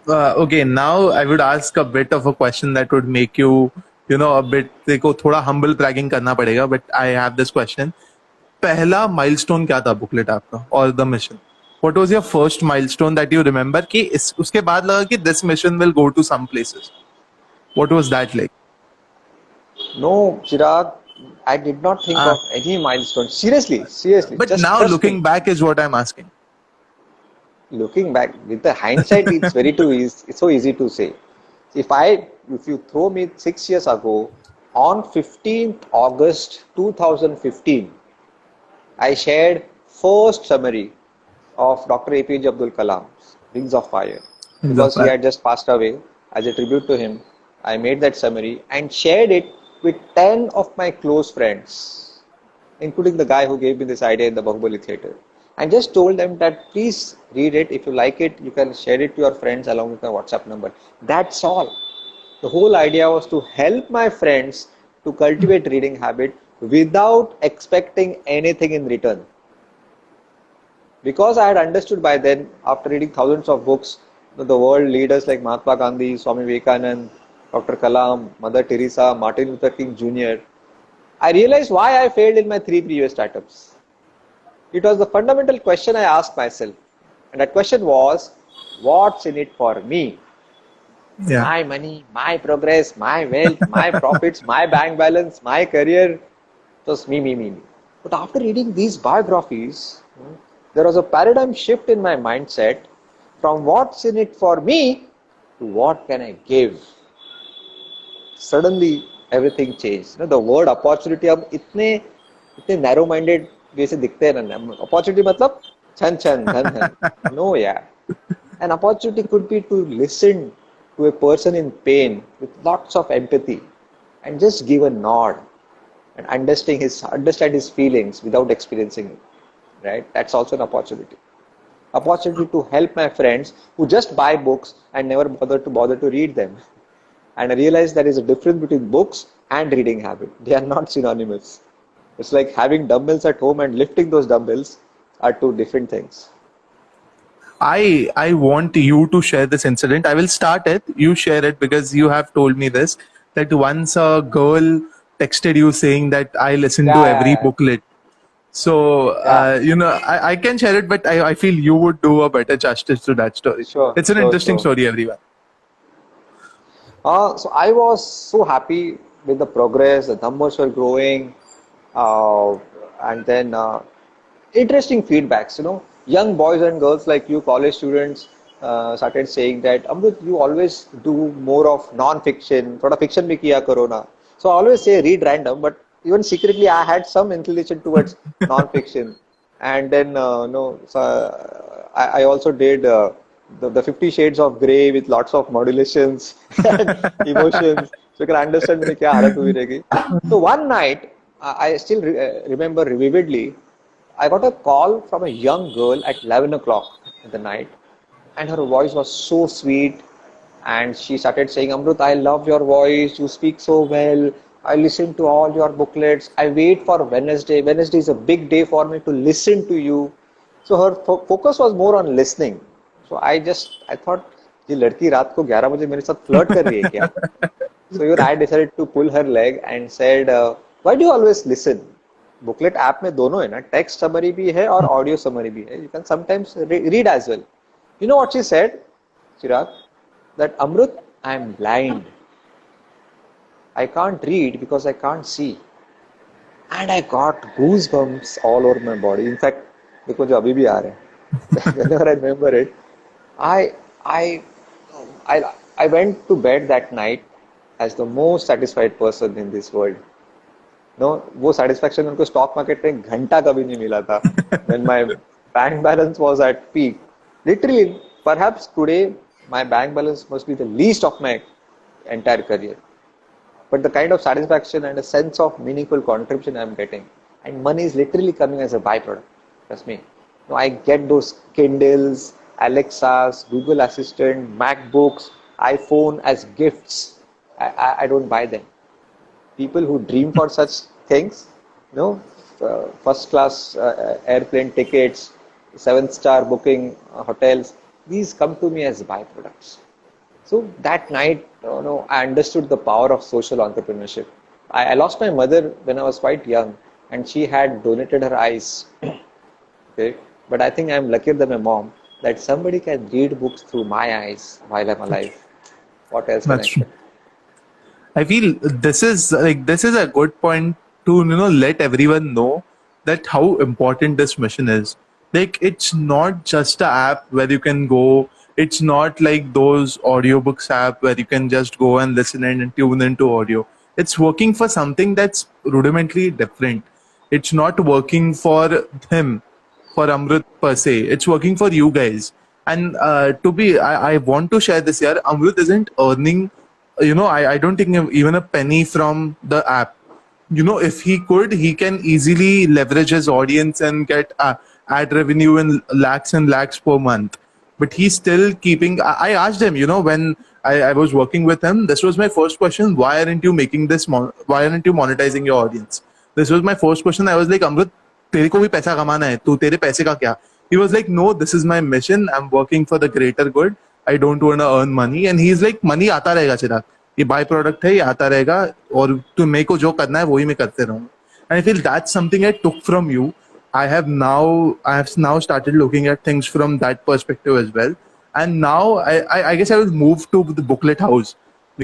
Okay, now I would ask a bit of a question that would make you, a bit, देखो थोड़ा humble bragging करना पड़ेगा, but I have this question. पहला milestone क्या था booklet आपका or the mission? What was your first milestone that you remember कि उसके बाद लगा कि this mission will go to some places? What was that like? No, Chirag, I did not think Ah, of any milestone. Seriously, seriously, but just now trust looking me. back is what I'm asking. Looking back with the hindsight, it's very too easy. It's so easy to say. If you throw me 6 years ago, on 15th August 2015, I shared first summary of Dr. APJ Abdul Kalam's Wings of Fire because he had just passed away. As a tribute to him, I made that summary and shared it with 10 of my close friends, including the guy who gave me this idea in the Bahubali theater. And just told them that please read it. If you like it, you can share it to your friends along with my WhatsApp number. That's all. The whole idea was to help my friends to cultivate reading habit without expecting anything in return. Because I had understood by then, after reading thousands of books, the world leaders like Mahatma Gandhi, Swami Vivekanand, Dr. Kalam, Mother Teresa, Martin Luther King Jr., I realized why I failed in my 3 previous startups. It was the fundamental question I asked myself. And that question was, what's in it for me? Yeah. My money, my progress, my wealth, my profits, my bank balance, my career. It was me. But after reading these biographies, there was a paradigm shift in my mindset from what's in it for me to what can I give. Suddenly, everything changed. The word opportunity अब इतने narrow minded जैसे दिखते हैं ना. Opportunity मतलब छन छन धन धन. No, yeah. An opportunity could be to listen to a person in pain with lots of empathy and just give a nod and understand his feelings without experiencing it. Right? That's also an opportunity. Opportunity to help my friends who just buy books and never bother to read them. And I realized there is a difference between books and reading habit. They are not synonymous. It's like having dumbbells at home and lifting those dumbbells are two different things. I want you to share this incident. I will start it. You share it because you have told me this that once a girl texted you saying that I listen to every Yeah. booklet. So Yeah. I can share it, but I feel you would do a better justice to that story. Sure, It's an sure, interesting sure. story, everyone. So I was so happy with the progress. The numbers were growing, and then interesting feedbacks. Young boys and girls like you, college students, started saying that Amrut, you always do more of non-fiction. थोड़ा fiction भी किया करो ना. So I always say read random, but even secretly I had some inclination towards non-fiction. And then so I also did the 50 Shades of Grey with lots of modulations and emotions, so you can understand मेरी क्या हालत हुई रहेगी. So one night, I still remember vividly, I got a call from a young girl at 11 o'clock in the night, and her voice was so sweet. And she started saying, Amrut, I love your voice. You speak so well. I listen to all your booklets. I wait for Wednesday. Wednesday is a big day for me to listen to you. So her focus was more on listening. So I thought, ये लड़की रात को 11 बजे मेरे साथ flirt कर रही है क्या? So even I decided to pull her leg and said, why do you always listen? Booklet app में दोनों है ना, टेक्स्ट समरी भी है और ऑडियो समरी भी है. You can sometimes read as well. You know what she said, Chirag? That Amrut, I am blind. I can't read because I can't see. And I got goosebumps all over my body. In fact, देखो जो अभी भी आ रहे हैं. Whenever I remember it, I I I I went to bed that night as the most satisfied person in this world. No, वो satisfaction उनको stock market में घंटा कभी नहीं मिला था. When my bank balance was at peak. Literally, perhaps today my bank balance must be the least of my entire career. But the kind of satisfaction and a sense of meaningful contribution I'm getting, and money is literally coming as a byproduct. Trust me. I get those Kindles, Alexas, Google Assistant, MacBooks, iPhone as gifts. I don't buy them. People who dream for such things, first class airplane tickets, 7-star booking hotels, these come to me as byproducts. So that night, I understood the power of social entrepreneurship. I lost my mother when I was quite young, and she had donated her eyes. Okay, but I think I'm luckier than my mom that somebody can read books through my eyes while I'm alive. What else can I That's true. expect? I feel this is a good point to let everyone know that how important this mission is. Like it's not just a app where you can go. It's not like those audiobooks app where you can just go and listen in and tune into audio. It's working for something that's rudimentally different. It's not working for him, for Amrut per se. It's working for you guys. And I want to share this here. Amrut isn't earning, I don't think even a penny from the app. If he could, he can easily leverage his audience and get ad revenue in lakhs and lakhs per month. But he's still keeping. I asked him, when I was working with him, this was my first question: why aren't you making this? Why aren't you monetizing your audience? This was my first question. I was like, Amrut, तेरे को भी पैसा कमाना है, तू तेरे पैसे का क्या? He was like, no, this is my mission. I'm working for the greater good. I don't want to earn money. And he's like, money आता रहेगा चिराग. ये बाय प्रोडक्ट है, ये आता रहेगा और तू मेरे को जो करना है वही मैं करते रहूंगा. And I feel that's something I took from you. I have now started looking at things from that perspective as well. And now I guess I will move to the booklet house.